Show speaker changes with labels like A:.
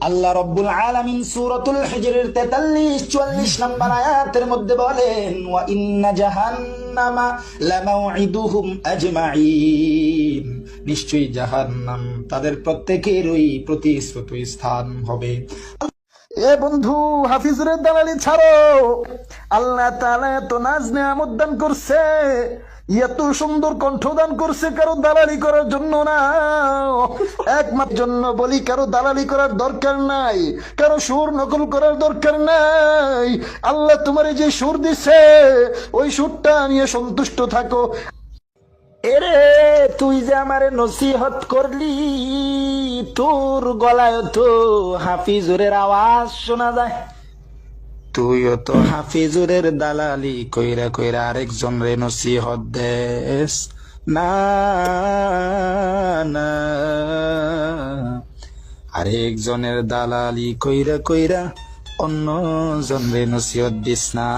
A: আল্লাহ রব্বুল আলামিন সূরাতুল হিজরের 43-44 নম্বর আয়াতের মধ্যে বলেন, ওয়া ইন্না জাহান্নামা লামাউইদুহুম আজমাইন, নিশ্চয়ই জাহান্নাম তাদের প্রত্যেকেরই প্রতিশ্রুত স্থান হবে। এ বন্ধু, হাফিজুরের দালালি ছাড়ো। আল্লাহ তাআলা এত নাজ নেয়ামত দান করছে, এত সুন্দর কণ্ঠ দান করছে, কারো দালালি করার জন্য না, একমাত্র জন্য বলি, কারো দালালি করার দরকার নাই, কারো সুর নকল করার দরকার নাই। আল্লাহ তোমারে যে সুর দিছে ওই সুরটা নিয়ে সন্তুষ্ট থাকো। এরে, তুই যে আমারে নসিহত করলি, তোর গলায় তো হাফিজুরের আওয়াজ শোনা যায়। তুইও তো হাফিজুরের দালালি কইরা কইরা আরেকজন রে নসিহত দেস না, না, আরেকজনের দালালি কইরা কইরা অন্য জন রে নসিহত দিস না।